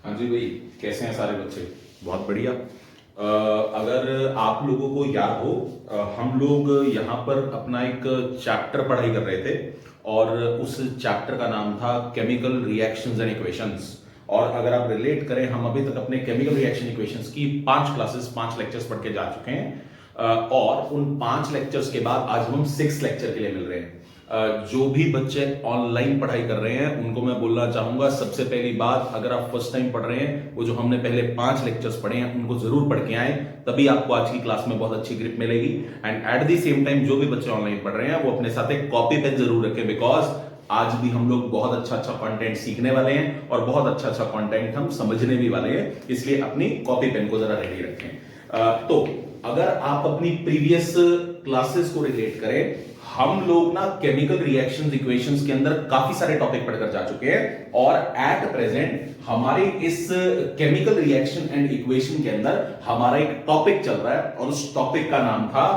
हाँ जी भाई, कैसे हैं सारे बच्चे? बहुत बढ़िया। अगर आप लोगों को याद हो, हम लोग यहाँ पर अपना एक चैप्टर पढ़ाई कर रहे थे और उस चैप्टर का नाम था केमिकल रिएक्शंस एंड इक्वेशंस। और अगर आप रिलेट करें, हम अभी तक अपने केमिकल रिएक्शन इक्वेशंस की 5 लेक्चर्स पढ़ के जा चुके हैं। और उन 5 लेक्चर्स के बाद आज हम 6 लेक्चर के लिए मिल रहे हैं। जो भी बच्चे ऑनलाइन पढ़ाई कर रहे हैं उनको मैं बोलना चाहूंगा, सबसे पहली बात, अगर आप फर्स्ट टाइम पढ़ रहे हैं, वो जो हमने पहले 5 लेक्चर्स पढ़े हैं उनको जरूर पढ़ के आए, तभी आपको आज की क्लास में बहुत अच्छी ग्रिप मिलेगी। And at the same time जो भी बच्चे ऑनलाइन पढ़ रहे हैं वो अपने साथ एक कॉपी पेन जरूर रखें, बिकॉज आज भी हम लोग बहुत अच्छा अच्छा कंटेंट सीखने वाले हैं और बहुत अच्छा अच्छा कंटेंट हम समझने भी वाले हैं, इसलिए अपनी कॉपी पेन को जरा रेडी रखें। तो अगर आप अपनी प्रीवियस क्लासेस को रिलेट करें, हम लोग ना केमिकल रिएक्शंस इक्वेशंस के अंदर काफी सारे टॉपिक पढ़कर जा चुके हैं और एट प्रेजेंट हमारे इस केमिकल रिएक्शन एंड इक्वेशन के अंदर हमारा एक टॉपिक चल रहा है और उस टॉपिक का नाम था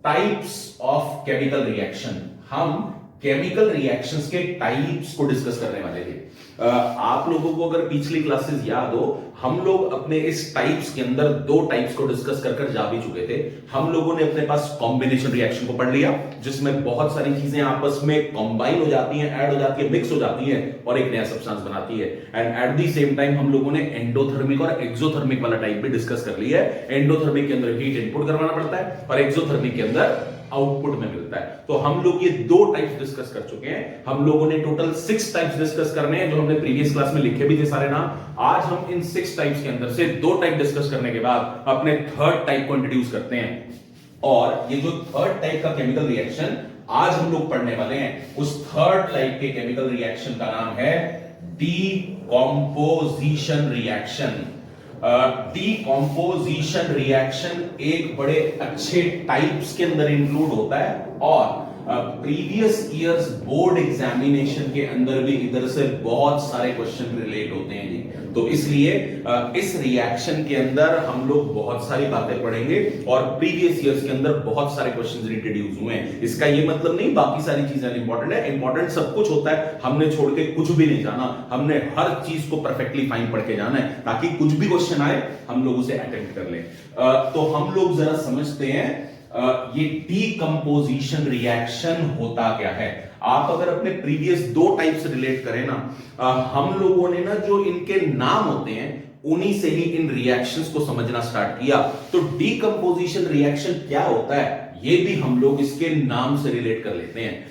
टाइप्स ऑफ केमिकल रिएक्शन। हम केमिकल रिएक्शंस के टाइप्स को डिस्कस करने वाले थे। आप लोगों को अगर पिछली क्लासेस याद हो, हम लोग अपने इस टाइप्स के अंदर 2 टाइप्स को डिस्कस कर जा भी चुके थे। हम लोगों ने अपने पास कॉम्बिनेशन रिएक्शन को पढ़ लिया, जिसमें बहुत सारी चीजें आपस में कंबाइन हो जाती हैं, ऐड हो जाती है, मिक्स हो जाती हैं और एक नया सब्सटेंस बनाती है। And at the same time हम लोगों ने एंडोथर्मिक और एक्सोथर्मिक वाला टाइप भी डिस्कस कर लिया है। एंडोथर्मिक के अंदर हीट इनपुट करवाना पड़ता है और एक्सोथर्मिक के अंदर आउटपुट में मिलता है। तो हम लोग ये 2 टाइप्स डिस्कस कर चुके हैं। हम लोगों ने टोटल 6 टाइप्स डिस्कस करने हैं, जो हमने प्रीवियस क्लास में लिखे भी थे सारे नाम। आज हम इन 6 टाइप्स के अंदर से 2 टाइप डिस्कस करने के बाद अपने थर्ड टाइप को इंट्रोड्यूस करते हैं। और ये जो थर्ड टाइप का केमिकल रिएक्शन आज हम लोग पढ़ने वाले हैं, उस थर्ड टाइप के केमिकल रिएक्शन का नाम है डीकंपोजिशन रिएक्शन। डीकंपोजिशन रिएक्शन एक बड़े अच्छे टाइप्स के अंदर इंक्लूड होता है और प्रीवियस ईयर्स बोर्ड एग्जामिनेशन के अंदर भी इधर से बहुत सारे क्वेश्चन रिलेट होते हैं जी। तो इसलिए इस रिएक्शन के अंदर हम लोग बहुत सारी बातें पढ़ेंगे और प्रीवियस ईयर्स के अंदर बहुत सारे क्वेश्चन इंट्रोड्यूस हुए हैं। इसका ये मतलब नहीं बाकी सारी चीजें इंपॉर्टेंट है, इंपॉर्टेंट सब कुछ होता है, हमने छोड़ के कुछ भी नहीं जाना, हमने हर चीज को परफेक्टली फाइन पढ़ के जाना है ताकि कुछ भी क्वेश्चन आए हम लोग उसे अटेम्प्ट कर लें। तो हम लोग जरा समझते हैं ये डीकंपोजिशन रिएक्शन होता क्या है। आप अगर अपने प्रीवियस 2 टाइप से रिलेट करें ना, हम लोगों ने ना जो इनके नाम होते हैं उन्हीं से ही इन रिएक्शंस को समझना स्टार्ट किया। तो डीकंपोजिशन रिएक्शन क्या होता है ये भी हम लोग इसके नाम से रिलेट कर लेते हैं।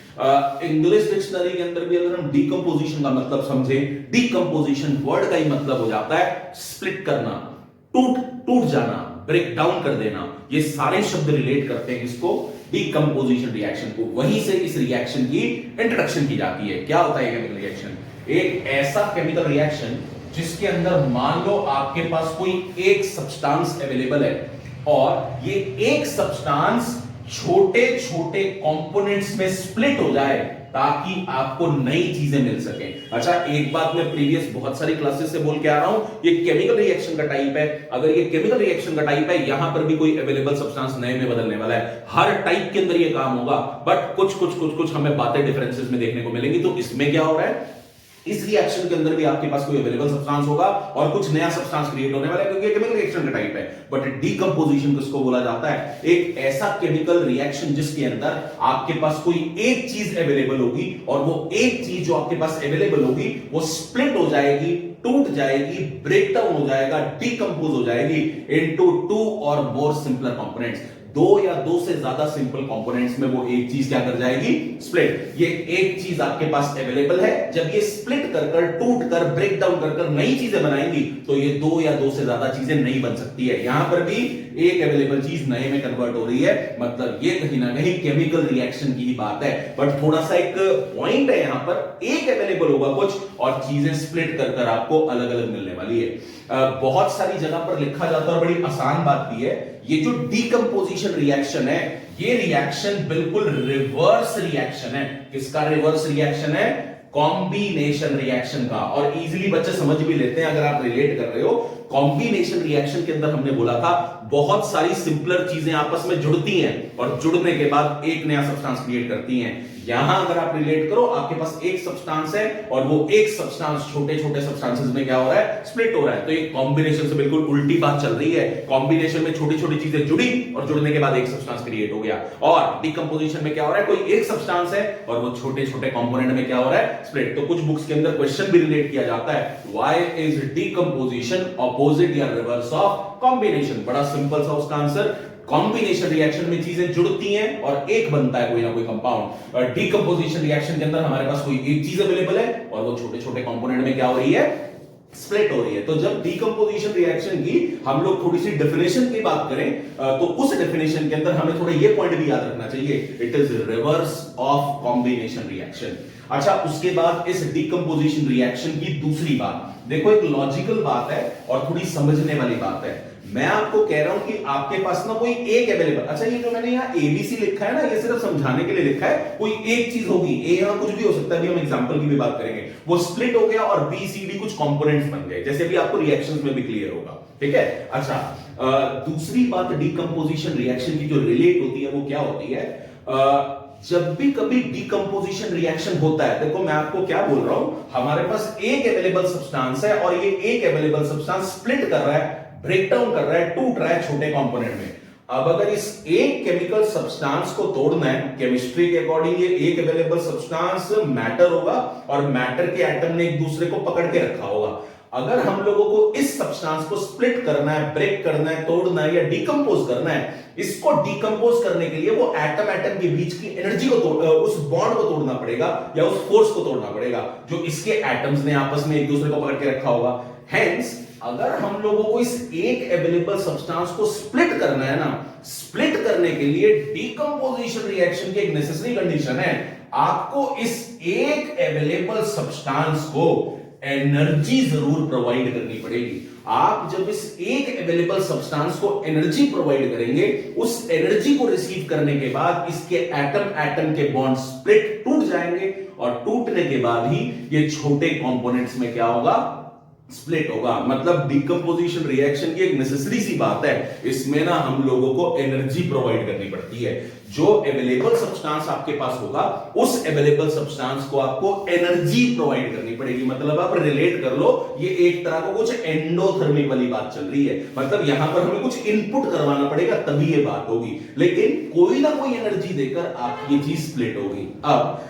इंग्लिश डिक्शनरी के अंदर भी अगर हम डीकंपोजिशन का मतलब समझें, डीकंपोजिशन वर्ड का ही मतलब हो जाता है स्प्लिट करना, टूट जाना, ब्रेक डाउन कर देना। ये सारे शब्द रिलेट करते हैं इसको, डीकंपोजिशन रिएक्शन को। वहीं से इस रिएक्शन की इंट्रोडक्शन की जाती है। क्या होता है केमिकल रिएक्शन? एक ऐसा केमिकल रिएक्शन जिसके अंदर मान लो आपके पास कोई एक सब्सटेंस अवेलेबल है और ये एक सब्सटेंस छोटे छोटे कंपोनेंट्स में स्प्लिट हो जाए ताकि आपको नई चीजें मिल सके। अच्छा, एक बात मैं प्रीवियस बहुत सारी क्लासेस से बोल के आ रहा हूं, ये केमिकल रिएक्शन का टाइप है। अगर ये केमिकल रिएक्शन का टाइप है, यहां पर भी कोई अवेलेबल सब्सटेंस नए में बदलने वाला है। हर टाइप के अंदर ये काम होगा, बट कुछ हमें बातें डिफरेंसेस में देखने को मिलेंगी। तो इसमें क्या हो रहा है, इस रिएक्शन के अंदर भी आपके पास कोई अवेलेबल सब्सटेंस होगा और कुछ नया सब्सटेंस क्रिएट होने वाला है, क्योंकि केमिकल रिएक्शन का टाइप है। बट डीकंपोजिशन किसको बोला जाता है? एक ऐसा केमिकल रिएक्शन जिसके अंदर आपके पास कोई एक चीज अवेलेबल होगी और वो एक चीज जो आपके पास अवेलेबल होगी वो स्प्लिट हो जाएगी, टूट जाएगी, ब्रेक डाउन हो जाएगा, डीकंपोज हो जाएगी इनटू 2 और मोर सिंपलर कंपोनेंट्स। 2 या 2 से ज्यादा सिंपल कंपोनेंट्स में वो एक चीज क्या कर जाएगी? स्प्लिट। ये एक चीज आपके पास अवेलेबल है, जब ये स्प्लिट कर टूट कर ब्रेक डाउन कर नई चीजें बनाएंगी तो ये 2 या 2 से ज्यादा चीजें नहीं बन सकती है। यहां पर भी एक अवेलेबल चीज नए में कन्वर्ट हो रही है, मतलब ये कहीं ना कहीं केमिकल रिएक्शन की ही बात है। बट थोड़ा सा एक पॉइंट है, यहां पर एक अवेलेबल होगा कुछ और चीजें स्प्लिट कर आपको अलग अलग मिलने वाली है। बहुत सारी जगह पर लिखा जाता है और बड़ी आसान बात भी है, ये जो डीकंपोजिशन रिएक्शन है, ये रिएक्शन बिल्कुल रिवर्स रिएक्शन है। किसका रिवर्स रिएक्शन है? कॉम्बिनेशन रिएक्शन का। और इजीली बच्चे समझ भी लेते हैं अगर आप रिलेट कर रहे हो। कॉम्बिनेशन रिएक्शन के अंदर हमने बोला था बहुत सारी सिंपलर चीजें आपस में जुड़ती हैं और जुड़ने के बाद एक नया सब्सटेंस क्रिएट करती हैं। यहां अगर आप रिलेट करो, आपके पास एक सब्सटेंस है और वो एक सब्सटेंस छोटे छोटे सब्सटेंसेस में क्या हो रहा है, स्प्लिट हो रहा है। तो ये कॉम्बिनेशन से बिल्कुल उल्टी बात चल रही है। कॉम्बिनेशन में छोटी छोटी चीजें जुड़ी और जुड़ने के बाद एक सब्सटेंस क्रिएट हो गया, और डिकम्पोजिशन में क्या हो रहा है, कोई एक सब्सटेंस है और वो छोटे छोटे कंपोनेंट में क्या हो रहा है, स्प्लिट। तो कुछ बुक्स के अंदर क्वेश्चन भी रिलेट किया जाता है, व्हाई इज डिकम्पोजिशन ऑपोजिट या रिवर्स ऑफ कॉम्बिनेशन। बड़ा सिंपल सा उसका आंसर, कॉम्बिनेशन रिएक्शन में चीजें जुड़ती हैं और एक बनता है कोई ना कोई कंपाउंड, और डिकम्पोजिशन रिएक्शन के अंदर हमारे पास कोई एक चीज अवेलेबल है और वो छोटे छोटे कंपोनेंट में क्या हो रही है, स्प्लिट हो रही है। तो जब डिकम्पोजिशन रिएक्शन की हम लोग थोड़ी सी डेफिनेशन की बात करें, तो उस डेफिनेशन के अंदर हमें थोड़ा ये पॉइंट भी याद रखना चाहिए, it is reverse of combination reaction. अच्छा, उसके बाद इस डिकम्पोजिशन रिएक्शन की दूसरी बात देखो, एक लॉजिकल बात है और थोड़ी समझने वाली बात है। मैं आपको कह रहा हूं कि आपके पास ना कोई एक अवेलेबल, अच्छा ये जो मैंने यहाँ एबीसी लिखा है ना, ये सिर्फ समझाने के लिए लिखा है, कोई एक चीज होगी, ए यहां कुछ भी हो सकता है, अभी हम एग्जांपल की भी बात करेंगे, वो स्प्लिट हो गया और बी सी डी कुछ कंपोनेंट्स बन गए, जैसे अभी आपको रिएक्शंस में भी क्लियर होगा, ठीक है। अच्छा, दूसरी बात डिकम्पोजिशन रिएक्शन की जो रिलेट होती है वो क्या होती है, जब भी कभी डिकम्पोजिशन रिएक्शन होता है, देखो मैं आपको क्या बोल रहा हूं, हमारे पास एक अवेलेबल सब्सटेंस है और ये एक अवेलेबल सब्सटेंस स्प्लिट कर रहा है, ब्रेक डाउन कर रहा है, टूट रहा है छोटे कंपोनेंट में। अब अगर इस एक केमिकल सब्सटेंस को तोड़ना है, केमिस्ट्री के अकॉर्डिंग ये एक अवेलेबल सब्सटेंस मैटर होगा और मैटर के एटम ने एक दूसरे को पकड़ के रखा होगा। अगर हम लोगों को इस सब्सटेंस को स्प्लिट करना है, ब्रेक करना है, तोड़ना है या डिकम्पोज करना है, इसको डिकम्पोज करने के लिए वो एटम एटम के बीच की एनर्जी को उस बॉन्ड को तोड़ना पड़ेगा या उस फोर्स को तोड़ना पड़ेगा जो इसके एटम्स ने आपस में एक दूसरे को पकड़ के रखा होगा। हेंस अगर हम लोगों को इस एक अवेलेबल सब्सटेंस को स्प्लिट करना है ना, स्प्लिट करने के लिए डिकम्पोजिशन रिएक्शन की एक नेसेसरी कंडीशन है, आपको इस एक अवेलेबल सब्सटेंस को एनर्जी जरूर प्रोवाइड करनी पड़ेगी। आप जब इस एक अवेलेबल सब्सटेंस को एनर्जी प्रोवाइड करेंगे, उस एनर्जी को रिसीव करने के बाद इसके एटम एटम के बॉन्ड स्प्लिट टूट जाएंगे और टूटने के बाद ही ये छोटे कंपोनेंट्स में क्या होगा, स्प्लिट होगा। मतलब डिकम्पोजिशन रिएक्शन की एक नेसेसरी सी बात है, इसमें ना हम लोगों को एनर्जी प्रोवाइड करनी पड़ती है। जो अवेलेबल सब्सटेंस आपके पास होगा, उस अवेलेबल सब्सटेंस को आपको एनर्जी प्रोवाइड करनी पड़ेगी। मतलब आप रिलेट कर लो, ये एक तरह को कुछ एंडोथर्मिक वाली बात चल रही है, मतलब यहां पर हमें कुछ इनपुट करवाना पड़ेगा तभी ये बात होगी, लेकिन कोई ना कोई एनर्जी देकर आपकी ये चीज स्प्लिट होगी। अब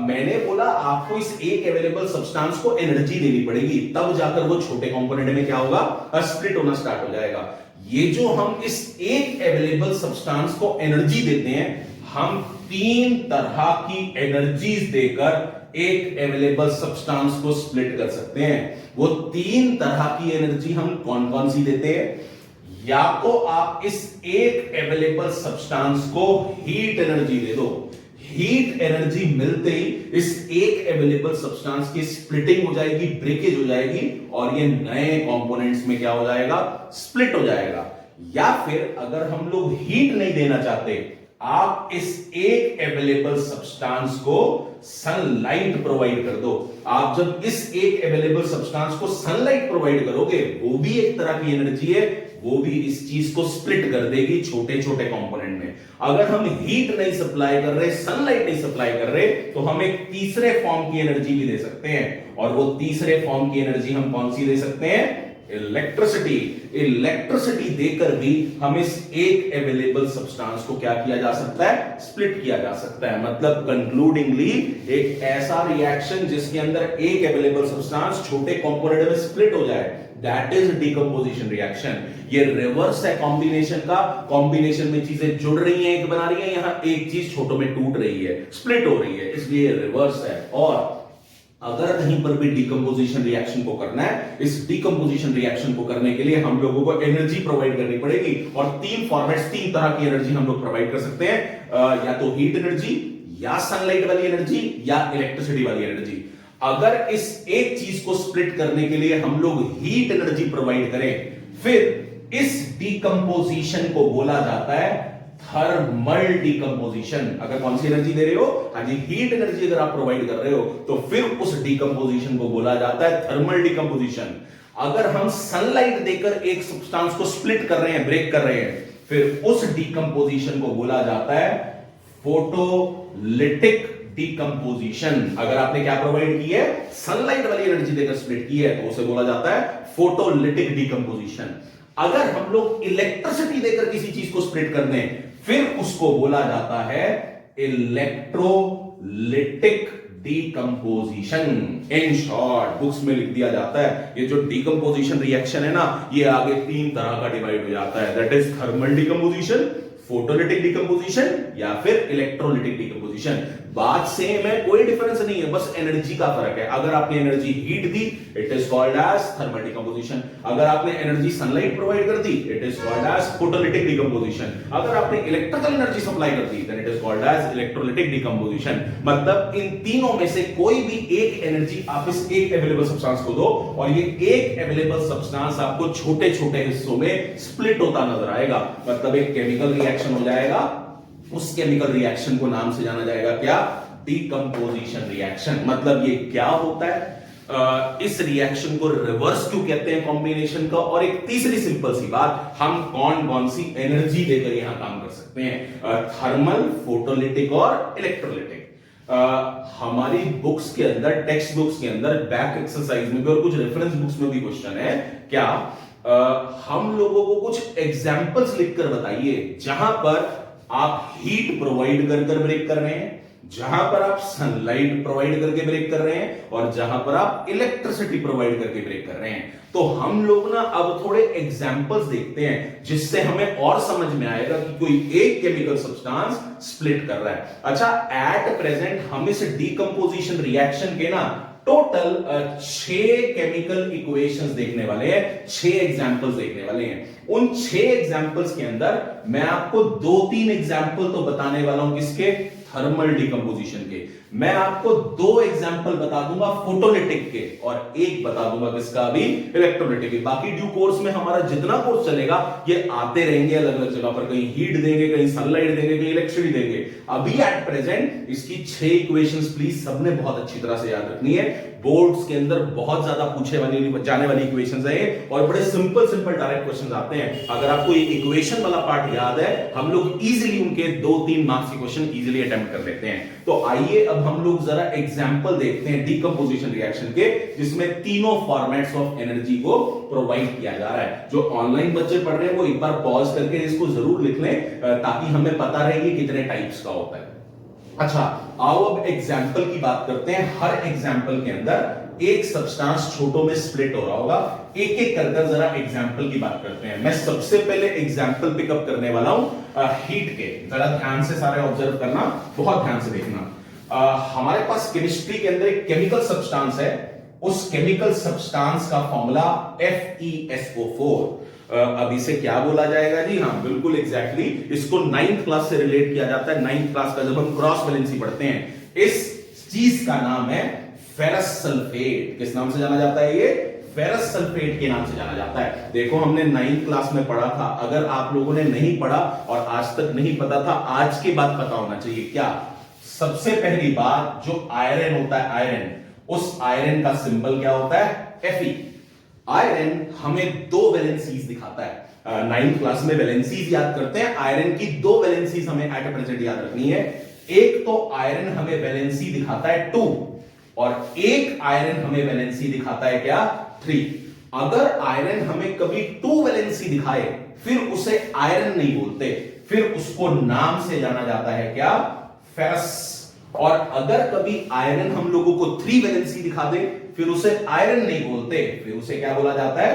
मैंने बोला आपको इस एक अवेलेबल सब्सटेंस को एनर्जी देनी पड़ेगी, तब जाकर वो छोटे कंपोनेंट में क्या होगा, स्प्लिट होना स्टार्ट हो जाएगा। ये जो हम इस एक अवेलेबल सब्सटेंस को एनर्जी देते हैं, हम तीन तरह की एनर्जीज देकर एक अवेलेबल सब्सटेंस को स्प्लिट कर सकते हैं। वो तीन तरह की एनर्जी हम कौन कौन सी देते हैं, या तो आप इस एक अवेलेबल सब्सटेंस को हीट एनर्जी दे दो, हीट एनर्जी मिलते ही इस एक अवेलेबल सब्सटेंस की स्प्लिटिंग हो जाएगी, ब्रेकेज हो जाएगी और ये नए कंपोनेंट्स में क्या हो जाएगा, स्प्लिट हो जाएगा। या फिर अगर हम लोग हीट नहीं देना चाहते, आप इस एक अवेलेबल सब्सटेंस को सनलाइट प्रोवाइड कर दो। आप जब इस एक अवेलेबल सब्सटेंस को सनलाइट प्रोवाइड करोगे, वो भी एक तरह की एनर्जी है, वो भी इस चीज को स्प्लिट कर देगी छोटे छोटे कंपोनेंट में। अगर हम हीट नहीं सप्लाई कर रहे, सनलाइट नहीं सप्लाई कर रहे, तो हम एक तीसरे फॉर्म की एनर्जी भी दे सकते हैं, और वो तीसरे फॉर्म की एनर्जी हम कौन सी दे सकते हैं, इलेक्ट्रिसिटी। इलेक्ट्रिसिटी देकर भी हम इस एक अवेलेबल सब्सटेंस को क्या किया जा सकता है, स्प्लिट किया जा सकता है। मतलब कंक्लूडिंगली एक ऐसा रिएक्शन जिसके अंदर एक अवेलेबल सब्सटेंस छोटे कंपोनेंट में स्प्लिट हो जाए, दैट इज डिकम्पोजिशन रिएक्शन। ये रिवर्स है कॉम्बिनेशन का, कॉम्बिनेशन में चीजें जुड़ रही हैं, एक बना रही हैं, यहां एक चीज छोटों में टूट रही है, स्प्लिट हो रही है, इसलिए रिवर्स है। और अगर कहीं पर भी डिकम्पोजिशन रिएक्शन को करना है, इस डिकम्पोजिशन रिएक्शन को करने के लिए हम लोगों को एनर्जी प्रोवाइड करनी पड़ेगी, और तीन फॉर्मेट्स, तीन तरह की एनर्जी हम लोग प्रोवाइड कर सकते हैं, या तो हीट एनर्जी, या सनलाइट वाली एनर्जी, या इलेक्ट्रिसिटी वाली एनर्जी। अगर इस एक चीज को स्प्लिट करने के लिए हम लोग हीट एनर्जी प्रोवाइड करें, फिर इस डिकम्पोजिशन को बोला जाता है थर्मल डिकम्पोजिशन। अगर कौन सी एनर्जी दे रहे हो, हाँ जी, हीट एनर्जी अगर आप प्रोवाइड कर रहे हो, तो फिर उस डिकम्पोजिशन को बोला जाता है थर्मल डिकम्पोजिशन। अगर हम सनलाइट देकर एक सब्सटेंस को स्प्लिट कर रहे हैं, ब्रेक कर रहे हैं, फिर उस डिकम्पोजिशन को बोला जाता है फोटोलिटिक डिकम्पोजिशन। अगर आपने क्या प्रोवाइड की है, सनलाइट वाली एनर्जी देकर स्प्लिट की है, तो उसे बोला जाता है फोटोलिटिक डिकम्पोजिशन। अगर हम लोग इलेक्ट्रिसिटी देकर किसी चीज को स्प्लिट कर दें, फिर उसको बोला जाता है electrolytic decomposition. In short books में लिख दिया जाता है, ये जो डिकम्पोजिशन रिएक्शन है ना, ये आगे 3 तरह का डिवाइड हो जाता है। That is thermal decomposition, photolytic decomposition या फिर इलेक्ट्रोलिटिक डिकम्पोजिशन। बात सेम है, कोई डिफरेंस नहीं है, बस एनर्जी का फर्क है। अगर आपने एनर्जी हीट दी, it is called as thermal decomposition. अगर आपने एनर्जी सनलाइट प्रोवाइड कर दी, it is called as photolytic decomposition. अगर आपने इलेक्ट्रिकल एनर्जी सप्लाई कर दी, then it is called as electrolytic decomposition. मतलब इन तीनों में से कोई भी एक एनर्जी आप इस एक अवेलेबल सब्सटेंस को दो, और ये एक अवेलेबल सब्सटेंस आपको छोटे छोटे हिस्सों में स्प्लिट होता नजर आएगा। मतलब एक केमिकल रिएक्शन हो जाएगा, उस केमिकल रिएक्शन को नाम से जाना जाएगा क्या, डिकम्पोजिशन रिएक्शन। मतलब ये क्या होता है, इस रिएक्शन को रिवर्स क्यों कहते हैं कॉम्बिनेशन का, और एक तीसरी सिंपल सी बात, हम कौन कौन सी एनर्जी देकर यहां काम कर सकते हैं, थर्मल, फोटोलिटिक और इलेक्ट्रोलिटिक। हमारी बुक्स के अंदर, टेक्स्ट बुक्स के अंदर, बैक एक्सरसाइज में भी और कुछ रेफरेंस बुक्स में भी क्वेश्चन है क्या, हम लोगों को कुछ एग्जाम्पल्स लिखकर बताइए जहां पर आप हीट प्रोवाइड कर ब्रेक कर रहे हैं, जहां पर आप सनलाइट प्रोवाइड करके ब्रेक कर रहे हैं, और जहां पर आप इलेक्ट्रिसिटी प्रोवाइड करके ब्रेक कर रहे हैं। तो हम लोग ना अब थोड़े एग्जाम्पल्स देखते हैं, जिससे हमें और समझ में आएगा कि कोई एक केमिकल सब्सटेंस स्प्लिट कर रहा है। अच्छा, एट प्रेजेंट हम इस डिकम्पोजिशन रिएक्शन के ना टोटल 6 केमिकल इक्वेशंस देखने वाले हैं, 6 एग्जांपल्स देखने वाले हैं। उन 6 एग्जांपल्स के अंदर मैं आपको 2-3 एग्जांपल तो बताने वाला हूं, किसके, थर्मल डिकम्पोजिशन के। मैं आपको 2 एग्जांपल बता दूंगा फोटोलिटिक के, और एक बता दूंगा किसका, अभी इलेक्ट्रोलिटिक के। बाकी ड्यू कोर्स में हमारा जितना कोर्स चलेगा, ये आते रहेंगे अलग अलग जगह पर, कहीं हीट देंगे, कहीं सनलाइट देंगे, कहीं इलेक्ट्रिसिटी देंगे। अभी एट प्रेजेंट इसकी 6 इक्वेशंस प्लीज सबने बहुत अच्छी तरह से याद रखनी है। बोर्ड्स के अंदर बहुत ज्यादा पूछे जाने वाली इक्वेशंस है, और बड़े सिंपल डायरेक्ट क्वेश्चंस आते हैं। अगर आपको ये इक्वेशन वाला पार्ट याद है, हम लोग इजीली उनके 2-3 मार्क्स के क्वेश्चन इजीली अटेम्प्ट कर लेते हैं। तो आइए अब हम लोग जरा एग्जांपल देखते हैं डिकम्पोजिशन रिएक्शन के, जिसमें तीनों फॉर्मेट्स ऑफ एनर्जी को प्रोवाइड किया जा रहा है। जो ऑनलाइन बच्चे पढ़ रहे हैं वो एक बार पॉज करके इसको जरूर लिख लें, ताकि हमें पता रहे कि कितने टाइप्स का होता है। अच्छा, आओ अब एग्जाम्पल की बात करते हैं। हर एग्जाम्पल के अंदर एक सब्सटेंस छोटों में स्प्लिट हो रहा होगा। एक एक कर जरा एग्जाम्पल की बात करते हैं। मैं सबसे पहले एग्जाम्पल पिकअप करने वाला हूं हीट के। जरा ध्यान से सारे ऑब्जर्व करना, बहुत ध्यान से देखना। हमारे पास केमिस्ट्री के अंदर एक केमिकल सब्सटेंस है, उस केमिकल सब्सटेंस का फॉर्मूला FeSO4। अब इसे क्या बोला जाएगा जी, हाँ बिल्कुल एग्जैक्टली, इसको 9th क्लास से रिलेट किया जाता है। 9th क्लास का जब हम क्रॉस वैलेंसी पढ़ते हैं, इस चीज का नाम है फेरस सल्फेट। किस नाम से जाना जाता है, ये फेरस सल्फेट के नाम से जाना जाता है। देखो हमने 9th क्लास में पढ़ा था, अगर आप लोगों ने नहीं पढ़ा और आज तक नहीं पता था, आज के बाद पता होना चाहिए। क्या, सबसे पहली बात, जो आयरन होता है, आयरन, उस आयरन का सिंबल क्या होता है, Fe। आयरन हमें 2 वैलेंसीज दिखाता है। 9th क्लास में वैलेंसीज याद करते हैं, आयरन की 2 वैलेंसीज हमें एट प्रेजेंट याद रखनी है। एक तो आयरन हमें वैलेंसी दिखाता है 2, और एक आयरन हमें वैलेंसी दिखाता है क्या, 3। अगर आयरन हमें कभी 2 वैलेंसी दिखाए, फिर उसे आयरन नहीं बोलते, फिर उसको नाम से जाना जाता है क्या, फेरस। और अगर कभी आयरन हम लोगों को 3 वैलेंसी दिखा दे, फिर उसे आयरन नहीं बोलते, फिर उसे क्या बोला जाता है,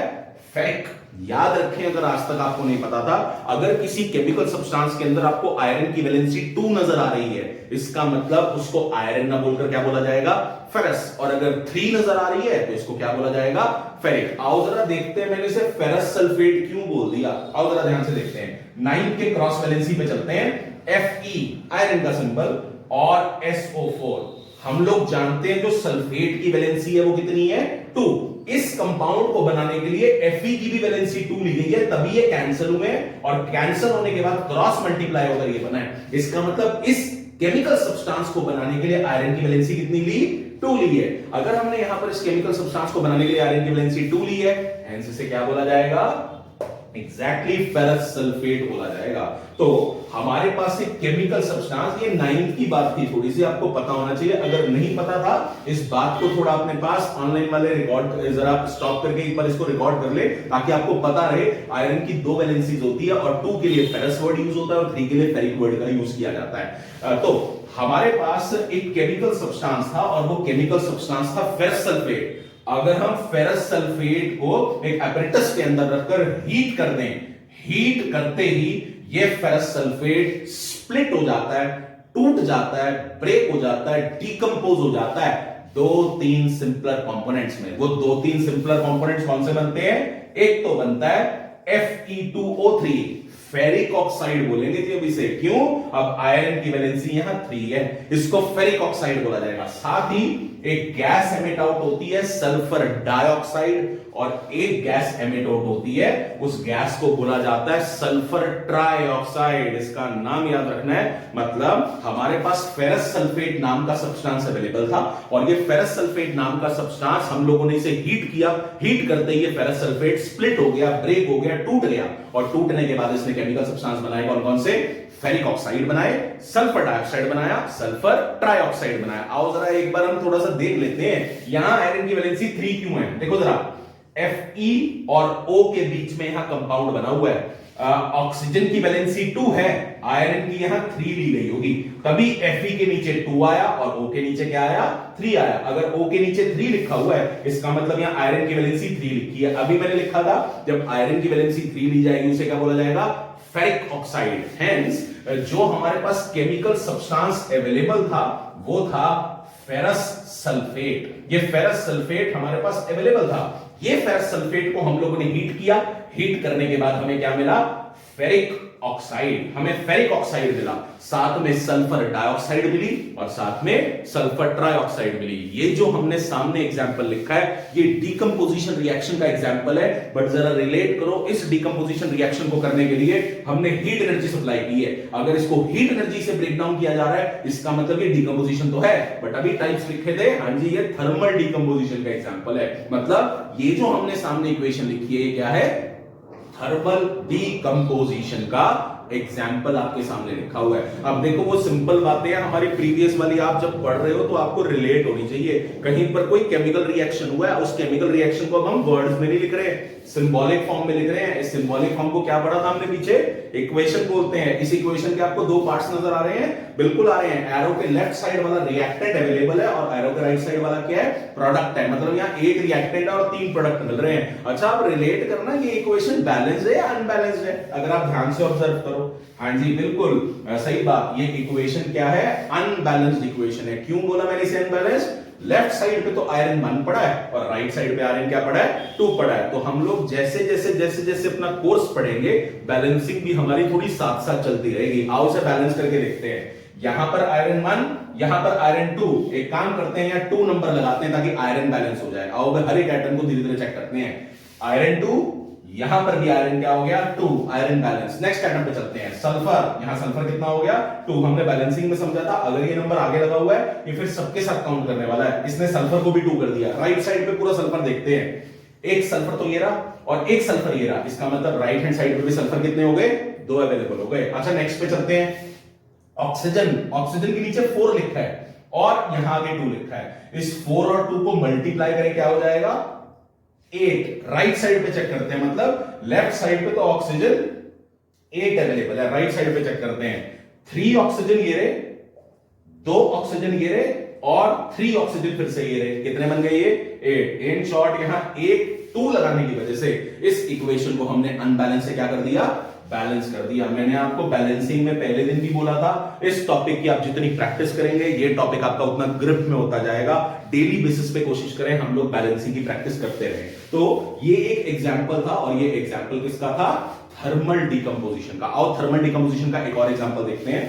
फेरिक। याद रखें, अगर आज तक आपको नहीं पता था, अगर किसी केमिकल सब्सटेंस के अंदर आपको आयरन की वैलेंसी 2 नजर आ रही है, इसका मतलब उसको आयरन ना बोलकर क्या बोला जाएगा, फेरस। और अगर 3 नजर आ रही है तो इसको क्या बोला जाएगा, फेरिक। आओ जरा देखते हैं, मैंने इसे फेरस सल्फेट क्यों बोल दिया। आओ जरा ध्यान से देखते हैं। 9 के क्रॉस वैलेंसी पे चलते हैं। Fe आयरन का सिंबल, और SO4। हम लोग जानते हैं जो सल्फेट की वैलेंसी है वो कितनी है, 2। इस कंपाउंड को बनाने के लिए Fe की भी वैलेंसी 2 ली गई है, तभी ये कैंसिल हुए, और कैंसिल होने के बाद क्रॉस मल्टीप्लाई होकर ये बना है। इसका मतलब इस केमिकल सब्सटेंस को बनाने के लिए आयरन की वैलेंसी कितनी ली, 2 ली है। अगर हमने यहां पर इस केमिकल सब्सटेंस को बनाने के लिए आयरन की वैलेंसी 2 ली है, हेंस इसे क्या बोला जाएगा, एग्जैक्टली फेरस सल्फेट बोला जाएगा। तो हमारे पास एक केमिकल सब्सटेंस, ये 9th की बात थी, थोड़ी सी आपको पता होना चाहिए। अगर नहीं पता था इस बात को थोड़ा अपने पास ऑनलाइन वाले रिकॉर्ड जरा स्टॉप करके एक बार इसको रिकॉर्ड कर ले, ताकि आपको पता रहे आयरन की 2 वैलेंसीज होती है और 2 के लिए फेरस वर्ड यूज होता है और 3 के लिए फेरिक वर्ड का यूज किया जाता है। तो हमारे पास एक केमिकल सब्सटेंस था और वो केमिकल सब्सटेंस था फेरस सल्फेट। अगर हम फेरस सल्फेट को एक एपरेटस के अंदर रखकर हीट कर दें, हीट करते ही ये फेरस सल्फेट स्प्लिट हो जाता है, टूट जाता है, ब्रेक हो जाता है, डीकंपोज हो जाता है 2-3 सिंपलर कंपोनेंट्स में। वो 2-3 सिंपलर कंपोनेंट्स कौन से बनते हैं? एक तो बनता है Fe2O3, फेरिक ऑक्साइड बोलेंगे जी अभी से। क्यों? अब आयरन की वैलेंसी यहां 3 है, इसको फेरिक ऑक्साइड बोला जाएगा। साथ ही एक गैस एमिट आउट होती है सल्फर डाइऑक्साइड, और एक गैस एमिट आउट होती है, उस गैस को बोला जाता है सल्फर ट्राइऑक्साइड। इसका नाम याद रखना है। मतलब हमारे पास फेरस सल्फेट नाम का सब्सटेंस अवेलेबल था और ये फेरस सल्फेट नाम का सब्सटेंस हम लोगों ने इसे हीट किया, हीट करते ही ये फेरस सल्फेट स्प्लिट हो गया, ब्रेक हो गया, टूट गया, और टूटने के बाद इसने केमिकल सब्सटेंस बनाए। कौन कौन से? फेरिक ऑक्साइड बनाए, सल्फर डाइऑक्साइड बनाया, सल्फर ट्राइऑक्साइड बनाया। आओ जरा एक बार हम थोड़ा सा देख लेते हैं यहां आयरन की वैलेंसी 3 क्यों है। देखो जरा, Fe और O के बीच में यहां कंपाउंड बना हुआ है। ऑक्सीजन की वैलेंसी 2 है, आयरन की यहां 3 ली गई होगी, तभी Fe के नीचे 2 आया और O के नीचे क्या आया? 3 आया। अगर O के नीचे 3 लिखा हुआ है, इसका मतलब यहां आयरन की वैलेंसी 3 लिखी है। अभी मैंने लिखा था जब आयरन की वैलेंसी 3 ली जाएगी उसे क्या बोला जाएगा? Ferric oxide. हेंस जो हमारे पास केमिकल सब्सटेंस अवेलेबल था वो था फेरस सल्फेट। ये फेरस सल्फेट हमारे पास अवेलेबल था। ये फेरस सल्फेट को हम लोगों ने हीट किया, हीट करने के बाद हमें क्या मिला? Ferric oxide. हमें फेरिक ऑक्साइड मिला, साथ में सल्फर डाइऑक्साइड मिली और साथ में सल्फर ट्राइऑक्साइड मिली। ये जो हमने सामने एग्जांपल लिखा है ये डीकंपोजिशन रिएक्शन का एग्जांपल है, बट जरा रिलेट करो, इस डीकंपोजिशन रिएक्शन को करने के लिए हमने हीट एनर्जी सप्लाई की है। अगर इसको हीट एनर्जी से ब्रेक डाउन किया जा रहा है इसका मतलब ये डीकंपोजिशन तो है, बट अभी टाइप्स लिखे थे। हाँ जी, ये थर्मल डीकंपोजिशन का एग्जांपल है। मतलब ये जो हमने सामने इक्वेशन लिखी है क्या है? थर्मल डीकंपोजिशन का एग्जाम्पल आपके सामने लिखा हुआ है। अब देखो वो सिंपल बातें हैं, हमारी प्रीवियस वाली आप जब पढ़ रहे हो तो आपको रिलेट होनी चाहिए। कहीं पर कोई केमिकल रिएक्शन हुआ है, उस केमिकल रिएक्शन को अब हम वर्ड्स में नहीं लिख रहे, सिंबॉलिक फॉर्म में लिख रहे हैं। इस सिंबॉलिक फॉर्म को क्या पढ़ा था हमने पीछे? इक्वेशन बोलते हैं। इस इक्वेशन के आपको 2 पार्ट्स नजर आ रहे हैं? बिल्कुल आ रहे हैं। एरो के लेफ्ट साइड वाला रिएक्टेंट अवेलेबल है और एरो के राइट साइड वाला क्या है? प्रोडक्ट है। मतलब यहाँ एक रिएक्टेंट है और 3 प्रोडक्ट मिल रहे हैं। अच्छा, अब रिलेट करना, ये इक्वेशन बैलेंस्ड है या अनबैलेंस्ड है? अगर आप ध्यान से ऑब्जर्व करो। हाँ जी, बिल्कुल सही बात। ये इक्वेशन क्या है? अनबैलेंस्ड इक्वेशन है। क्यों बोला मैंने इसे अनबैलेंस्ड? लेफ्ट साइड पे तो आयरन 1 पड़ा है और राइट साइड पे आयरन क्या पड़ा है? 2 पड़ा है। तो हम लोग जैसे जैसे जैसे जैसे अपना कोर्स पढ़ेंगे बैलेंसिंग भी हमारी थोड़ी साथ साथ चलती रहेगी। आओ से बैलेंस करके देखते हैं। यहां पर आयरन 1, यहां पर आयरन 2। एक काम करते हैं, यहाँ 2 नंबर लगाते हैं ताकि आयरन बैलेंस हो जाए। आओ हर एक एटम को धीरे धीरे चेक करते हैं। आयरन 2, यहां पर भी आयरन क्या हो गया? 2, आयरन बैलेंस। नेक्स्ट एटम पे चलते हैं। सल्फर, यहां सल्फर कितना हो गया? 2। हमने बैलेंसिंग में समझा था, अगर ये नंबर आगे लगा हुआ है ये फिर सबके साथ काउंट करने वाला है। इसने सल्फर को भी 2 कर दिया। राइट साइड पे पूरा सल्फर देखते हैं। एक सल्फर तो ये रहा और एक सल्फर ये रहा। इसका मतलब राइट हैंड साइड पे भी सल्फर कितने हो गए? 2 अवेलेबल हो गए। अच्छा, नेक्स्ट पे चलते हैं। ऑक्सीजन, ऑक्सीजन के नीचे 4 लिखा है और यहां आगे 2 लिखा है। इस 4 और 2 को मल्टीप्लाई करें क्या हो जाएगा? 8। राइट साइड पे चेक करते हैं, मतलब लेफ्ट साइड पे तो ऑक्सीजन 8 अवेलेबल है। राइट साइड पे चेक करते हैं। 3 ऑक्सीजन ये रहे, 2 ऑक्सीजन ये रहे और 3 ऑक्सीजन फिर से ये रहे। कितने बन गए ये? 8। इन शॉर्ट यहां 1 2 लगाने की वजह से इस इक्वेशन को हमने अनबैलेंस से क्या कर दिया? बैलेंस कर दिया। मैंने आपको बैलेंसिंग में पहले दिन भी बोला था, इस टॉपिक की आप जितनी प्रैक्टिस करेंगे ये टॉपिक आपका उतना ग्रिप में होता जाएगा। डेली बेसिस पे कोशिश करें हम लोग बैलेंसिंग की प्रैक्टिस करते रहे। तो ये एक एग्जांपल था और ये एग्जांपल किसका था? थर्मल डीकंपोजिशन का। आओ थर्मल डीकंपोजिशन का एक और एग्जांपल देखते हैं।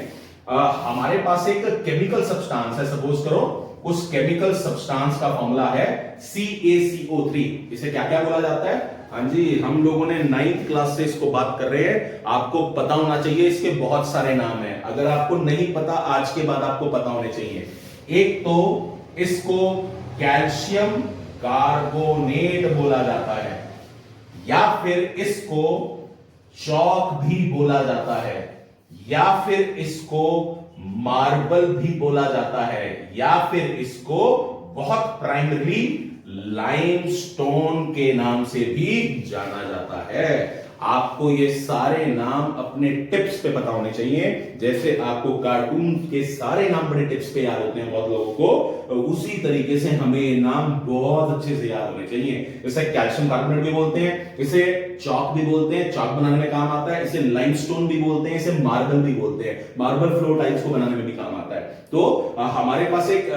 हमारे पास एक केमिकल सब्सटेंस है, सपोज करो उस केमिकल सब्सटेंस का फॉर्मूला है CaCO3। इसे क्या क्या बोला जाता है? हाँ जी, हम लोगों ने 9th क्लास से इसको बात कर रहे हैं, आपको पता होना चाहिए। इसके बहुत सारे नाम हैं, अगर आपको नहीं पता आज के बाद आपको पता होने चाहिए। एक तो इसको कैल्शियम कार्बोनेट बोला जाता है, या फिर इसको चॉक भी बोला जाता है, या फिर इसको मार्बल भी बोला जाता है, या फिर इसको बहुत प्राइमरी लाइमस्टोन के नाम से भी जाना जाता है। आपको ये सारे नाम अपने टिप्स पे पता होने चाहिए, जैसे आपको कार्टून के सारे नाम बड़े टिप्स पे याद होते हैं बहुत लोगों को, उसी तरीके से हमें ये नाम बहुत अच्छे से याद होने चाहिए। जैसे कैल्शियम कार्बोनेट भी बोलते हैं, इसे चॉक भी बोलते हैं, चॉक बनाने में काम आता है, इसे लाइमस्टोन भी बोलते हैं, इसे मार्बल भी बोलते हैं, मार्बल फ्लोर टाइल्स को बनाने में भी काम आता है। तो हमारे पास एक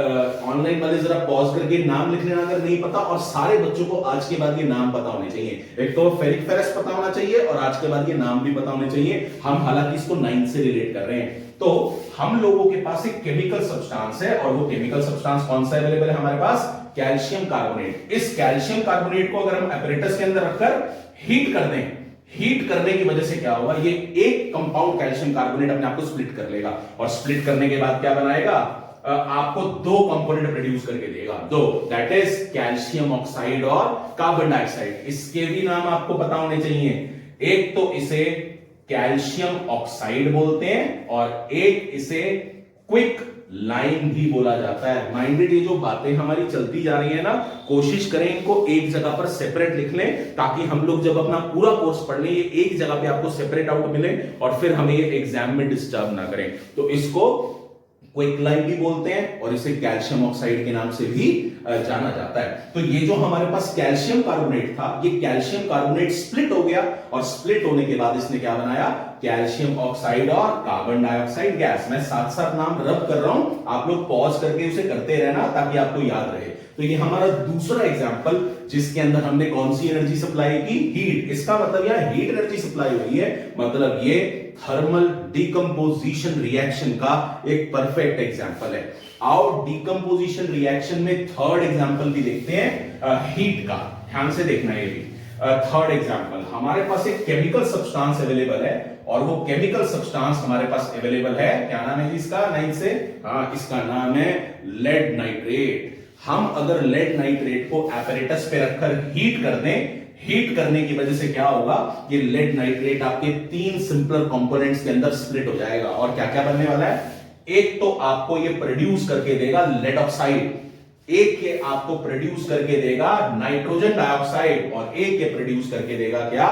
ऑनलाइन वाले जरा पॉज करके नाम लिख लेना अगर नहीं पता, और सारे बच्चों को आज के बाद ये नाम पता होने चाहिए। एक तो फेरिक फेरस पता होना चाहिए और आज के बाद ये नाम भी पता होने चाहिए। हम हालांकि इसको 9 से रिलेट कर रहे हैं। तो हम लोगों के पास एक केमिकल सब्सटेंस है, और वो केमिकल सब्सटेंस कौन सा अवेलेबल है हमारे पास? Calcium carbonate. इस कैल्शियम कार्बोनेट को अगर हम एपरेटस के अंदर रखकर हीट कर दें, हीट करने की वजह से क्या होगा, ये एक कंपाउंड कैल्शियम कार्बोनेट अपने आप को स्प्लिट कर लेगा, और स्प्लिट करने के बाद क्या बनाएगा? आपको दो कंपोनेंट प्रोड्यूस करके देगा, दो, दैट इज कैल्शियम ऑक्साइड और कार्बन डाइऑक्साइड। इसके भी नाम आपको पता होने चाहिए। एक तो इसे कैल्शियम ऑक्साइड बोलते हैं, और एक इसे क्विक लाइम भी बोला जाता है। माइंडेड, ये जो बातें हमारी चलती जा रही है ना, कोशिश करें इनको एक जगह पर सेपरेट लिख लें, ताकि हम लोग जब अपना पूरा कोर्स पढ़ लें ये एक जगह पे आपको सेपरेट आउट मिले और फिर हमें ये एग्जाम में डिस्टर्ब ना करें। तो इसको क्विक लाइम भी बोलते हैं, और इसे कैल्शियम ऑक्साइड के नाम से भी जाना जाता है। तो ये जो हमारे पास कैल्शियम कार्बोनेट था, ये कैल्शियम कार्बोनेट स्प्लिट हो गया, और स्प्लिट होने के बाद इसने क्या बनाया? कैल्शियम ऑक्साइड और कार्बन डाइऑक्साइड गैस। मैं साथ साथ नाम रब कर रहा हूं, आप लोग पॉज करके उसे करते रहना ताकि आपको याद रहे। तो ये हमारा दूसरा एग्जांपल, जिसके अंदर हमने कौन सी एनर्जी सप्लाई की? हीट। इसका मतलब यह हीट एनर्जी सप्लाई हुई है, मतलब ये थर्मल डिकम्पोजिशन रिएक्शन का एक परफेक्ट एग्जांपल है। आओ डिकम्पोजिशन रिएक्शन में थर्ड एग्जांपल भी देखते हैं, हीट का। ध्यान से देखना ये भी। थर्ड एग्जांपल, हमारे पास एक केमिकल सब्सटेंस अवेलेबल है, और वो केमिकल सब्सटेंस हमारे पास अवेलेबल है, क्या नाम है इसका? 9 से, इसका नाम है लेड नाइट्रेट। हम अगर लेड नाइट्रेट को एपरेटस पे रखकर हीट कर दें, हीट करने की वजह से क्या होगा? ये लेड नाइट्रेट आपके 3 सिंपल कंपोनेंट्स के अंदर स्प्लिट हो जाएगा, और क्या क्या बनने वाला है? एक तो आपको ये प्रोड्यूस करके देगा लेड ऑक्साइड, एक ये आपको प्रोड्यूस करके देगा नाइट्रोजन डाइऑक्साइड, और एक ये प्रोड्यूस करके देगा क्या?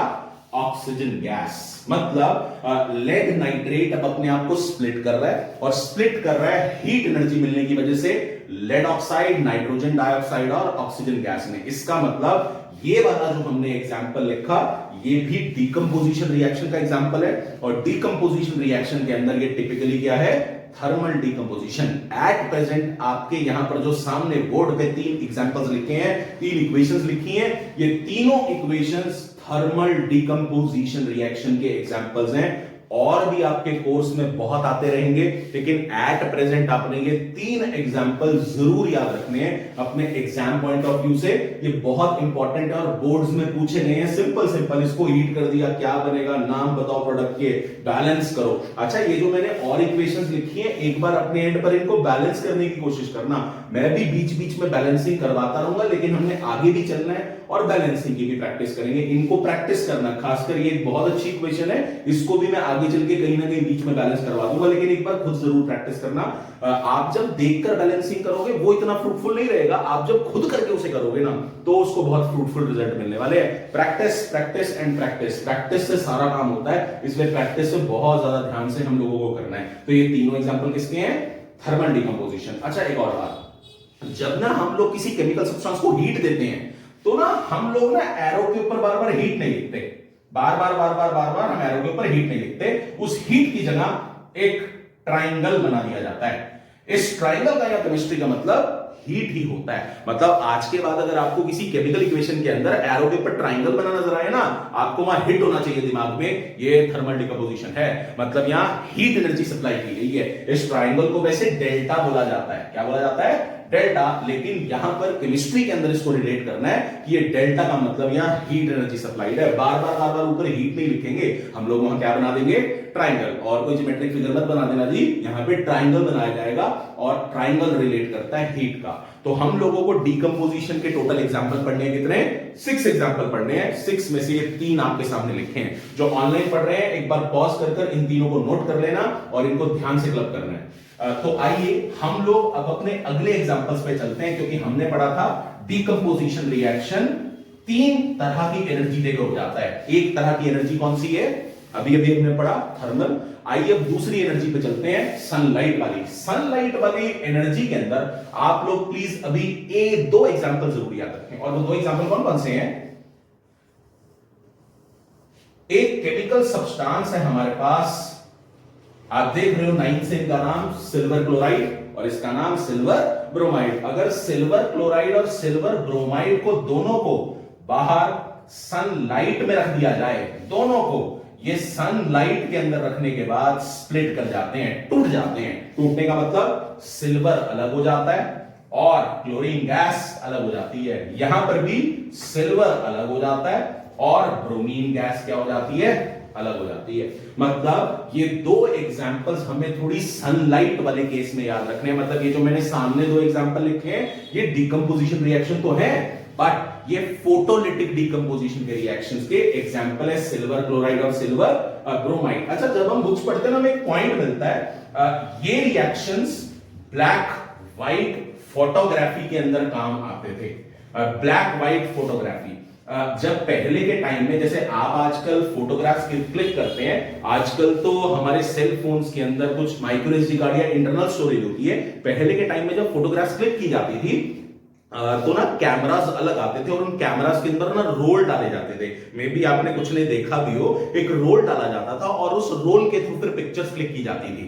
Oxygen gas. मतलब लेड नाइट्रेट अब अपने आप को स्प्लिट कर रहा है, और स्प्लिट कर रहा है हीट एनर्जी मिलने की वजह से लेड ऑक्साइड, नाइट्रोजन डाइऑक्साइड और ऑक्सीजन गैस में। इसका मतलब ये वाला जो हमने एग्जांपल लिखा, ये भी डीकंपोजिशन रिएक्शन का एग्जांपल है, और डीकंपोजिशन रिएक्शन के अंदर ये टिपिकली क्या है? Thermal decomposition. एट प्रेजेंट आपके यहां पर जो सामने बोर्ड पे 3 एग्जांपल्स लिखे हैं, 3 इक्वेशंस लिखी हैं, ये तीनों इक्वेशंस थर्मल डीकंपोजिशन रिएक्शन के एग्जांपल्स हैं, और भी आपके कोर्स में बहुत आते रहेंगे, लेकिन एट प्रेजेंट आपने ये 3 एग्जांपल जरूर याद रखने हैं अपने एग्जाम पॉइंट ऑफ व्यू से। ये बहुत इंपॉर्टेंट है और बोर्ड्स में पूछे गए हैं। सिंपल सिंपल इसको हीट कर दिया, क्या बनेगा? नाम बताओ प्रोडक्ट के, बैलेंस करो। अच्छा, ये जो मैंने और इक्वेशंस लिखी है, एक बार अपने एंड पर इनको बैलेंस करने की कोशिश करना। मैं भी बीच बीच में बैलेंसिंग करवाता रहूंगा, लेकिन हमने आगे भी चलना है और बैलेंसिंग की भी प्रैक्टिस करेंगे। इनको प्रैक्टिस करना, खासकर ये एक बहुत अच्छी इक्वेशन है, इसको भी मैं आगे चल के कहीं ना कहीं बीच में बैलेंस करवा दूंगा, लेकिन एक बार खुद जरूर प्रैक्टिस करना। आप जब देखकर बैलेंसिंग करोगे वो इतना फ्रूटफुल नहीं रहेगा, आप जब खुद करके उसे करोगे ना तो उसको बहुत फ्रूटफुल रिजल्ट मिलने वाले हैं। Practice, practice and practice, practice से सारा काम होता है, इसलिए प्रैक्टिस से बहुत ज्यादा ध्यान से हम लोगों को करना है। तो ये तीनों एग्जांपल किसके हैं? Thermal decomposition. अच्छा, एक और बात, जब ना हम लोग किसी केमिकल सब्सटेंस को हीट देते हैं, तो ना हम लोग ना एरो के ऊपर बार बार हीट नहीं लिखते, बार बार हम एरो के ऊपर हीट नहीं लिखते। उस हीट की जगह एक ट्राइंगल बना दिया जाता है। इस ट्राइंगल का या केमिस्ट्री का मतलब हीट ही होता है। मतलब आज के बाद अगर आपको किसी केमिकल इक्वेशन के अंदर एरो के ऊपर ट्राइंगल बना नजर आए ना, आपको वहां हिट होना चाहिए दिमाग में, ये थर्मल डिकम्पोजिशन है, मतलब यहां हीट एनर्जी सप्लाई की गई है। इस ट्राइंगल को वैसे डेल्टा बोला जाता है। क्या बोला जाता है? डेल्टा। लेकिन यहां पर केमिस्ट्री के अंदर इसको रिलेट करना है कि ये डेल्टा का मतलब यहां हीट एनर्जी सप्लाइड है। बार बार ऊपर हीट नहीं लिखेंगे हम लोग, वहां क्या बना देंगे? ट्राइंगल। और कोई ज्योमेट्रिक फिगर मत बना देना जी, यहां पे ट्राइंगल बनाया जाएगा, और ट्राइंगल रिलेट करता है हीट का। तो हम लोगों को डीकंपोजिशन के टोटल एग्जांपल पढ़ने हैं कितने? 6 एग्जांपल पढ़ने हैं। 6 में से ये 3 आपके सामने लिखे हैं। जो ऑनलाइन पढ़ रहे हैं एक बार पॉज कर इन तीनों को नोट कर लेना और इनको ध्यान से क्लब करना है। तो आइए हम लोग अब अपने अगले एग्जांपल्स पे चलते हैं, क्योंकि हमने पढ़ा था डीकंपोजिशन रिएक्शन 3 तरह की एनर्जी देकर हो जाता है। एक तरह की एनर्जी कौन सी है, अभी अभी हमने पढ़ा, थर्मल। आइए अब दूसरी एनर्जी पे चलते हैं, सनलाइट वाली। सनलाइट वाली एनर्जी के अंदर आप लोग प्लीज अभी दो एग्जांपल जरूर याद रखें। और वो दो एग्जांपल कौन कौन से हैं? एक केमिकल सब्सटेंस है हमारे पास, आप देख रहे हो 9 से इनका नाम सिल्वर क्लोराइड और इसका नाम सिल्वर ब्रोमाइड। अगर सिल्वर क्लोराइड और सिल्वर ब्रोमाइड को दोनों को बाहर सनलाइट में रख दिया जाए, दोनों को ये सनलाइट के अंदर रखने के बाद स्प्लिट कर जाते हैं, टूट जाते हैं। टूटने का मतलब सिल्वर अलग हो जाता है और क्लोरीन गैस अलग हो जाती है। यहां पर भी सिल्वर अलग हो जाता है और ब्रोमीन गैस क्या हो जाती है, अलग हो जाती है। मतलब ये दो एग्जांपल्स हमें थोड़ी सनलाइट वाले केस में याद रखने हैं। मतलब ये जो मैंने सामने दो एग्जांपल लिखे हैं ये डिकम्पोजिशन रिएक्शन तो है, बट ये फोटोलिटिक डिकम्पोजिशन के रिएक्शंस के एग्जांपल है, सिल्वर क्लोराइड और सिल्वर ब्रोमाइड। अच्छा, जब हम बुक्स पढ़ते हैं ना, हमें एक पॉइंट मिलता है, ये रिएक्शंस ब्लैक व्हाइट फोटोग्राफी के अंदर काम आते थे। ब्लैक व्हाइट फोटोग्राफी जब पहले के टाइम में, जैसे आप आजकल फोटोग्राफ्स क्लिक करते हैं, आजकल तो हमारे सेल फोन्स के अंदर कुछ माइक्रो एसडी कार्ड या इंटरनल स्टोरेज होती है। पहले के टाइम में जब फोटोग्राफ्स क्लिक की जाती थी तो ना कैमरास अलग आते थे और उन कैमरास के अंदर ना रोल डाले जाते थे। मे बी आपने कुछ ने देखा भी हो, एक रोल डाला जाता था और उस रोल के थ्रू फिर पिक्चर्स क्लिक की जाती थी।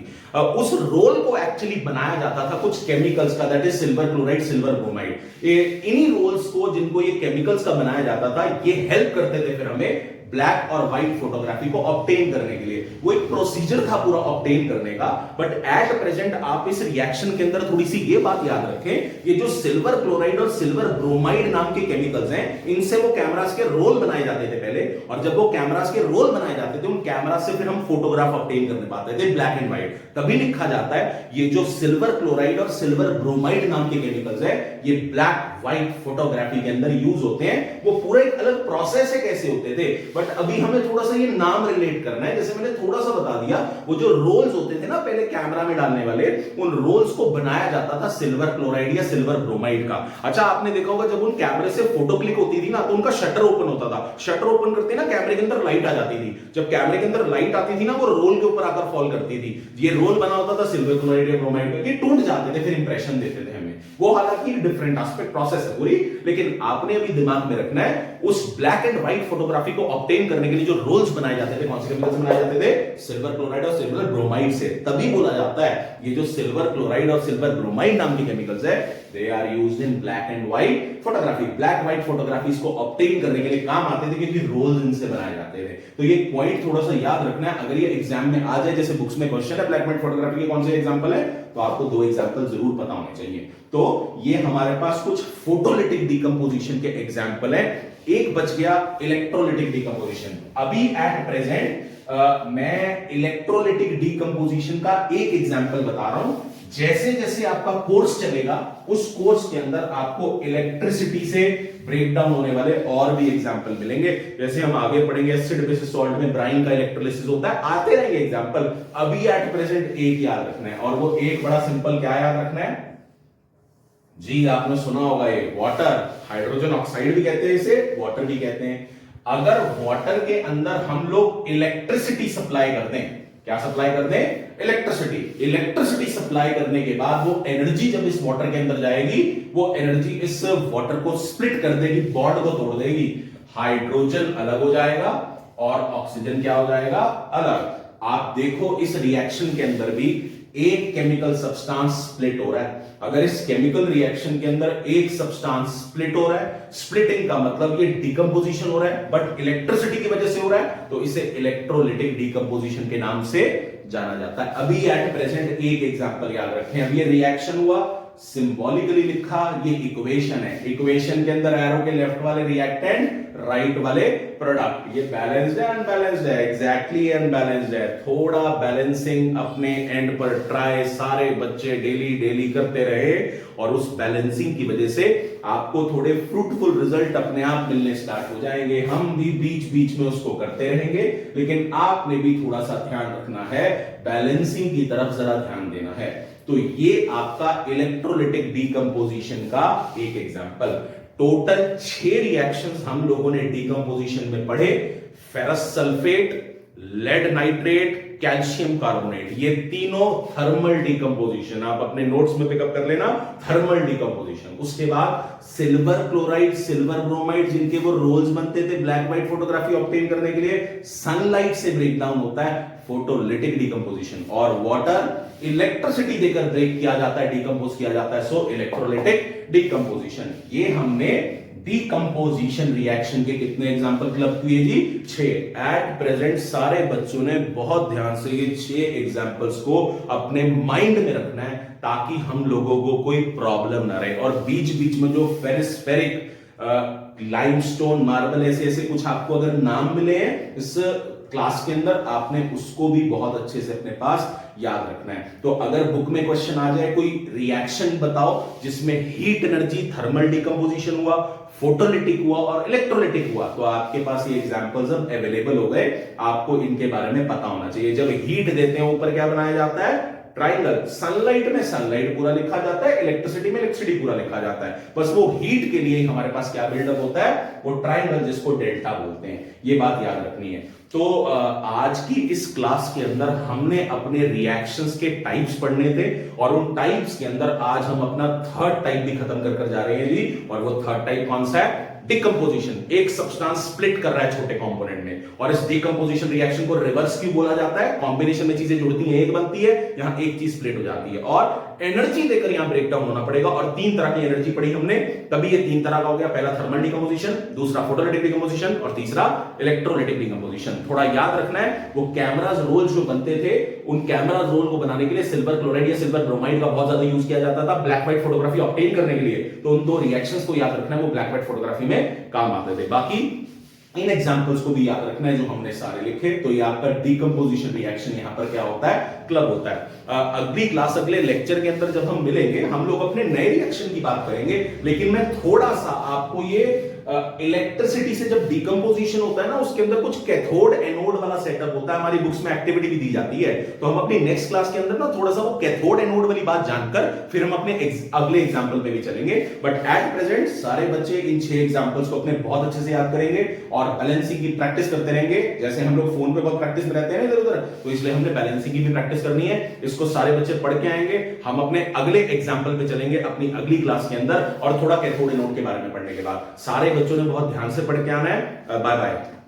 उस रोल को एक्चुअली बनाया जाता था कुछ केमिकल्स का, that is silver chloride silver bromide. इन्हीं रोल्स को, जिनको ये केमिकल्स का बनाया जाता था, ये हेल्प करते थे फिर हमें ब्लैक और व्हाइट फोटोग्राफी को ऑब्टेन करने के लिए। वो एक प्रोसीजर था पूरा ऑब्टेन करने का। बट एट प्रेजेंट आप इस रिएक्शन के अंदर थोड़ी सी ये बात याद रखें, ये जो सिल्वर क्लोराइड और सिल्वर ब्रोमाइड नाम के केमिकल्स हैं, इनसे वो कैमरास के रोल बनाए जाते थे पहले, और जब वो कैमरास के रोल बनाए जाते थे, उन कैमरास से फिर हम फोटोग्राफ ऑब्टेन करने पाते थे ब्लैक एंड व्हाइट। तभी लिखा जाता है ये जो सिल्वर क्लोराइड और सिल्वर ब्रोमाइड नाम के केमिकल्स है, ये ब्लैक व्हाइट फोटोग्राफी के अंदर यूज होते हैं। वो पूरा एक अलग प्रोसेस है कैसे होते थे, बट अभी हमें थोड़ा सा ये नाम रिलेट करना है। जैसे मैंने थोड़ा सा बता दिया, वो जो रोल्स होते थे ना पहले कैमरा में डालने वाले, उन रोल्स को बनाया जाता था सिल्वर क्लोराइड या सिल्वर ब्रोमाइड का। अच्छा, आपने देखा होगा जब उन कैमरे से फोटो क्लिक होती थी ना, तो उनका शटर ओपन होता था। शटर ओपन करते ना, कैमरे के अंदर लाइट आ जाती थी। जब कैमरे के अंदर लाइट आती थी ना, वो रोल के ऊपर आकर फॉल करती थी। ये रोल बना होता था सिल्वर क्लोराइड या ब्रोमाइड का, ये टूट जाते थे, फिर इंप्रेशन देते थे हमें। वो हालांकि डिफरेंट एस्पेक्ट प्रोसेस है पूरी, लेकिन आपने अभी दिमाग में रखना है उस ब्लैक एंड व्हाइट फोटोग्राफी को ऑब्टेन करने के लिए जो रोल्स बनाए जाते थे, कौन से केमिकल से बनाए जाते थे? सिल्वर क्लोराइड और सिल्वर ब्रोमाइड से। तभी बोला जाता है ये जो सिल्वर क्लोराइड और सिल्वर ब्रोमाइड नाम के केमिकल्स है, they are used in black and white photography. Black white photographies को ऑब्टेन करने के लिए काम आते थे, क्योंकि रोल्स इनसे बनाए जाते थे। तो ये पॉइंट थोड़ा सा याद रखना है। अगर ये एग्जाम में आ जाए, जैसे बुक्स में क्वेश्चन है ब्लैक व्हाइट फोटोग्राफी के कौन से एग्जांपल है, तो आपको दो एग्जांपल जरूर पता होने चाहिए। तो ये हमारे पास कुछ फोटोलिटिक डिकम्पोजिशन के एग्जांपल है। एक बच गया इलेक्ट्रोलिटिक डिकम्पोजिशन। अभी एट प्रेजेंट मैं इलेक्ट्रोलिटिक डिकम्पोजिशन का एक एग्जांपल बता रहा हूं। जैसे जैसे आपका कोर्स चलेगा, उस कोर्स के अंदर आपको इलेक्ट्रिसिटी से ब्रेकडाउन होने वाले और भी एग्जांपल मिलेंगे। जैसे हम आगे पढ़ेंगे एसिड बेसिस सॉल्ट में ब्राइन का इलेक्ट्रोलिसिस होता है, आते रहेंगे एग्जांपल। अभी एट प्रेजेंट एक याद रखना है, और वो एक बड़ा सिंपल क्या याद रखना है जी, आपने सुना होगा ये वाटर, हाइड्रोजन ऑक्साइड भी कहते हैं इसे, वाटर भी कहते हैं। अगर वाटर के अंदर हम लोग इलेक्ट्रिसिटी सप्लाई कर दें, क्या सप्लाई कर दें? इलेक्ट्रिसिटी। इलेक्ट्रिसिटी सप्लाई करने के बाद वो एनर्जी जब इस वाटर के अंदर जाएगी, वो एनर्जी इस वाटर को स्प्लिट कर देगी, बॉन्ड को तोड़ देगी। हाइड्रोजन अलग हो जाएगा और ऑक्सीजन क्या हो जाएगा? अलग। आप देखो इस रिएक्शन के अंदर भी एक केमिकल सब्सटेंस स्प्लिट हो रहा है। अगर इस केमिकल रिएक्शन के अंदर एक सब्सटेंस स्प्लिट हो रहा है, स्प्लिटिंग का मतलब ये डिकम्पोजिशन हो रहा है, बट इलेक्ट्रिसिटी की वजह से हो रहा है, तो इसे इलेक्ट्रोलिटिक डिकम्पोजिशन के नाम से जाना जाता है। अभी एट प्रेजेंट एक एग्जांपल याद रखें। अभी ये रिएक्शन हुआ, सिंबॉलिकली लिखा, ये इक्वेशन है। इक्वेशन के अंदर एरो के लेफ्ट वाले रिएक्टेंट, राइट वाले प्रोडक्ट, ये बैलेंस्ड है अनबैलेंस्ड है? एग्जैक्टली अनबैलेंस्ड है। थोड़ा बैलेंसिंग अपने एंड पर ट्राई सारे बच्चे डेली डेली करते रहे और उस बैलेंसिंग की वजह से आपको थोड़े फ्रूटफुल रिजल्ट अपने आप मिलने स्टार्ट हो जाएंगे। हम भी बीच बीच में उसको करते रहेंगे, लेकिन आपने भी थोड़ा सा ध्यान रखना है, बैलेंसिंग की तरफ जरा ध्यान देना है। तो ये आपका इलेक्ट्रोलिटिक डीकंपोजिशन का एक एग्जांपल। टोटल 6 रिएक्शंस हम लोगों ने डीकंपोजिशन में पढ़े। Ferrous sulphate, lead nitrate, calcium carbonate, ये तीनों थर्मल डीकंपोजिशन, आप अपने नोट्स में पिकअप कर लेना, थर्मल डीकंपोजिशन। उसके बाद सिल्वर क्लोराइड, सिल्वर ब्रोमाइड, जिनके वो रोल्स बनते थे ब्लैक व्हाइट फोटोग्राफी ऑब्टेन करने के लिए, सनलाइट से ब्रेक डाउन होता है, फोटोलिटिक डीकंपोजिशन। और वाटर इलेक्ट्रिसिटी देकर ब्रेक किया जाता है, डीकंपोज किया जाता है, सो इलेक्ट्रोलिटिक डीकंपोजिशन। ये हमने डीकंपोजिशन रिएक्शन के कितने एग्जांपल क्लब किए जी? 6। एट प्रेजेंट सारे बच्चों ने बहुत ध्यान से ये 6 एग्जांपल्स को अपने माइंड में रखना है, ताकि हम लोगों को कोई प्रॉब्लम ना रहे। और बीच बीच में जो फेरिक लाइमस्टोन, मार्बल, ऐसे ऐसे कुछ आपको अगर नाम मिले हैं इस क्लास के अंदर, आपने उसको भी बहुत अच्छे से अपने पास याद रखना है। तो अगर बुक में क्वेश्चन आ जाए कोई रिएक्शन बताओ जिसमें हीट एनर्जी, थर्मल डीकंपोजिशन हुआ, फोटोलिटिक हुआ और इलेक्ट्रोलिटिक हुआ, तो आपके पास ये एग्जांपल्स अब अवेलेबल हो गए, आपको इनके बारे में पता होना चाहिए। जब हीट देते हैं ऊपर क्या बनाया जाता है? ट्राइंगल। सनलाइट में सनलाइट पूरा लिखा जाता है, इलेक्ट्रिसिटी में इलेक्ट्रिसिटी पूरा लिखा जाता है। बस वो हीट के लिए हमारे पास क्या बिल्डअप होता है? वो ट्राइंगल, जिसको डेल्टा बोलते हैं। ये बात याद रखनी है। तो आज की इस क्लास के अंदर हमने अपने रिएक्शंस के टाइप्स पढ़ने थे, और उन टाइप्स के अंदर आज हम अपना थर्ड टाइप भी खत्म कर जा रहे हैं जी। और वो थर्ड टाइप कौन सा है? डिकंपोजिशन। एक सब्सटेंस स्प्लिट कर रहा है छोटे कंपोनेंट में, और इस डिकंपोजिशन रिएक्शन को रिवर्स क्यों बोला जाता है? कॉम्बिनेशन में चीजें जुड़ती हैं, एक बनती है, यहां एक चीज स्प्लिट हो जाती है, और एनर्जी देकर यहां ब्रेकडाउन होना पड़ेगा। और 3 तरह की एनर्जी पढ़ी हमने, तभी ये 3 तरह का हो गया। पहला थर्मल डिकंपोजिशन, दूसरा फोटोलिटिक डिकंपोजिशन, और तीसरा इलेक्ट्रोलिटिक डिकंपोजिशन। थोड़ा याद रखना है, वो कैमरास रोल जो बनते थे, उन कैमरास रोल को बनाने के लिए सिल्वर क्लोराइड या सिल्वर ब्रोमाइड का बहुत ज्यादा यूज किया जाता था ब्लैक व्हाइट फोटोग्राफी ऑब्टेन करने के लिए। तो उन 2 रिएक्शंस को याद रखना है, वो ब्लैक व्हाइट फोटोग्राफी में काम आते थे। बाकी इन एग्जांपल्स को भी याद रखना है जो हमने सारे लिखे। तो ये आपका डीकंपोजिशन रिएक्शन यहां पर क्या होता है? क्लब होता है। अगली क्लास, अगले लेक्चर के अंदर जब हम मिलेंगे, हम लोग अपने नए रिएक्शन की बात करेंगे, लेकिन मैं थोड़ा सा आपको ये इलेक्ट्रिसिटी से जब डीकंपोजिशन होता है ना, उसके अंदर कुछ कैथोड एनोड वाला सेटअप होता है। हमारी बुक्स में एक्टिविटी भी दी जाती है, तो हम अपनी नेक्स्ट क्लास के अंदर ना थोड़ा सा वो कैथोड एनोड वाली बात जानकर फिर हम अपने अगले एग्जांपल पे भी चलेंगे। बट एट प्रेजेंट सारे बच्चे इन 6 एग्जांपल्स को अपने बहुत अच्छे से याद करेंगे और बैलेंसिंग की प्रैक्टिस करते रहेंगे। जैसे हम लोग फोन पे बहुत प्रैक्टिस में रहते हैं इधर उधर, तो इसलिए हमने बैलेंसिंग की भी प्रैक्टिस करनी है। इसको सारे बच्चे पढ़ के आएंगे, हम अपने अगले एग्जांपल पे चलेंगे अपनी अगली क्लास के अंदर, और थोड़ा कैथोड एनोड के बारे में पढ़ने के बाद। सारे बच्चों ने बहुत ध्यान से पढ़ के आना है। Bye bye.